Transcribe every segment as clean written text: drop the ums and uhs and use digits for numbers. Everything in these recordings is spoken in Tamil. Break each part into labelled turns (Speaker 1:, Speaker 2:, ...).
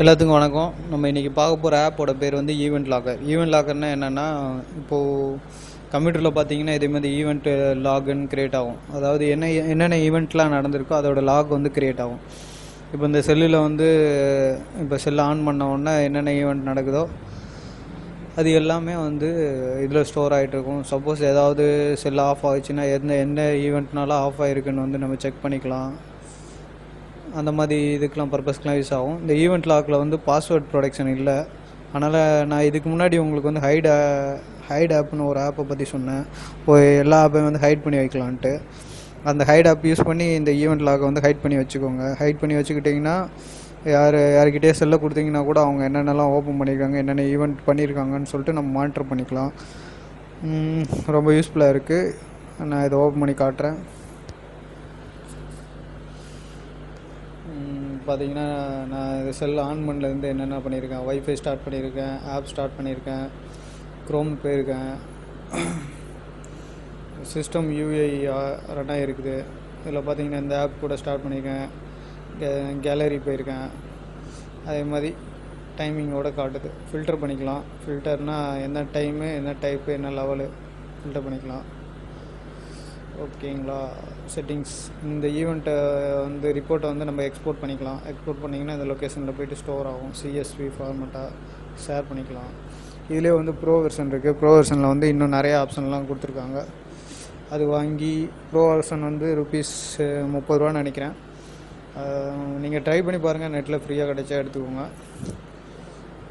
Speaker 1: எல்லாத்துக்கும் வணக்கம். நம்ம இன்றைக்கி பார்க்க போகிற ஆப்போட பேர் வந்து ஈவெண்ட் லாக்கர். ஈவெண்ட் லாக்கர்னால் என்னென்னா, இப்போது கம்ப்யூட்டரில் பார்த்தீங்கன்னா இதேமாதிரி ஈவெண்ட்டு லாகுன்னு க்ரியேட் ஆகும். அதாவது என்னென்ன ஈவெண்ட்லாம் நடந்திருக்கோ அதோட லாக் வந்து க்ரியேட் ஆகும். இப்போ இந்த செல்லில் வந்து இப்போ செல்லை ஆன் பண்ண உடனே என்னென்ன ஈவெண்ட் நடக்குதோ அது எல்லாமே வந்து இதில் ஸ்டோர் ஆகிட்ருக்கும். சப்போஸ் ஏதாவது செல் ஆஃப் ஆகிடுச்சுன்னா எந்த ஈவெண்ட்னாலும் ஆஃப் ஆகிருக்குன்னு வந்து நம்ம செக் பண்ணிக்கலாம். அந்த மாதிரி இதுக்கெலாம் பர்பஸ்க்கெலாம் யூஸ் ஆகும். இந்த ஈவெண்ட் லாக்கில் வந்து பாஸ்வேர்ட் ப்ரொடெக்ஷன் இல்லை. அதனால் நான் இதுக்கு முன்னாடி உங்களுக்கு வந்து ஹைட் ஆப்னு ஒரு ஆப்பை பற்றி சொன்னேன். எல்லா ஆப்பையும் வந்து ஹைட் பண்ணி வைக்கலான்ட்டு. அந்த ஹைட் ஆப் யூஸ் பண்ணி இந்த ஈவெண்ட் லாக்கை வந்து ஹைட் பண்ணி வச்சுக்கோங்க. ஹைட் பண்ணி வச்சுக்கிட்டிங்கன்னா யாருக்கிட்டே செல்ல கொடுத்தீங்கன்னா கூட அவங்க என்னென்னலாம் ஓப்பன் பண்ணியிருக்காங்க, என்னென்ன ஈவெண்ட் பண்ணியிருக்காங்கன்னு சொல்லிட்டு நம்ம மானிட்டர் பண்ணிக்கலாம். ரொம்ப யூஸ்ஃபுல்லாக இருக்குது. நான் இதை ஓப்பன் பண்ணி காட்டுறேன். பார்த்தீங்கன்னா நான் இது செல் ஆன் பண்ணலேருந்து என்னென்ன பண்ணியிருக்கேன். வைஃபை ஸ்டார்ட் பண்ணியிருக்கேன், ஆப் ஸ்டார்ட் பண்ணியிருக்கேன், க்ரோம் போயிருக்கேன், சிஸ்டம் யூஐ ரன் ஆகிருக்குது. இதில் பார்த்தீங்கன்னா இந்த ஆப் கூட ஸ்டார்ட் பண்ணியிருக்கேன், கேலரி போயிருக்கேன். அதே மாதிரி டைமிங்கோடு காட்டுது. ஃபில்டர் பண்ணிக்கலாம். ஃபில்டர்னால் என்ன டைமு, என்ன டைப்பு, என்ன லெவலு ஃபில்டர் பண்ணிக்கலாம். ஓகேங்களா. செட்டிங்ஸ், இந்த ஈவெண்ட்டை வந்து ரிப்போர்ட்டை வந்து நம்ம எக்ஸ்போர்ட் பண்ணிக்கலாம். எக்ஸ்போர்ட் பண்ணிங்கன்னா இந்த லொக்கேஷனில் போய்ட்டு ஸ்டோர் ஆகும். CSV ஃபார்மெட்டாக ஷேர் பண்ணிக்கலாம். இதிலே வந்து ப்ரோ வெர்ஷன் இருக்குது. ப்ரோ வெர்ஷனில் வந்து இன்னும் நிறைய ஆப்ஷன்லாம் கொடுத்துருக்காங்க. அது வாங்கி ப்ரோ வெர்ஷன் வந்து ₹30 நினைக்கிறேன். நீங்கள் ட்ரை பண்ணி பாருங்கள். நெட்டில் ஃப்ரீயாக கிடைச்சா எடுத்துக்கோங்க.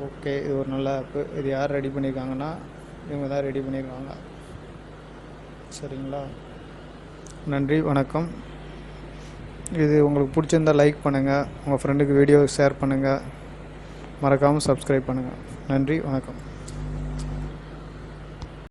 Speaker 1: ஓகே, இது ஒரு நல்ல ஆப்பு. இது யார் ரெடி பண்ணியிருக்காங்கன்னா இவங்க தான் ரெடி பண்ணியிருக்காங்க. சரிங்களா. நன்றி, வணக்கம். இது உங்களுக்கு பிடிச்சிருந்தால் லைக் பண்ணுங்கள், உங்கள் ஃப்ரெண்டுக்கு வீடியோ ஷேர் பண்ணுங்கள், மறக்காமல் சப்ஸ்கிரைப் பண்ணுங்கள். நன்றி, வணக்கம்.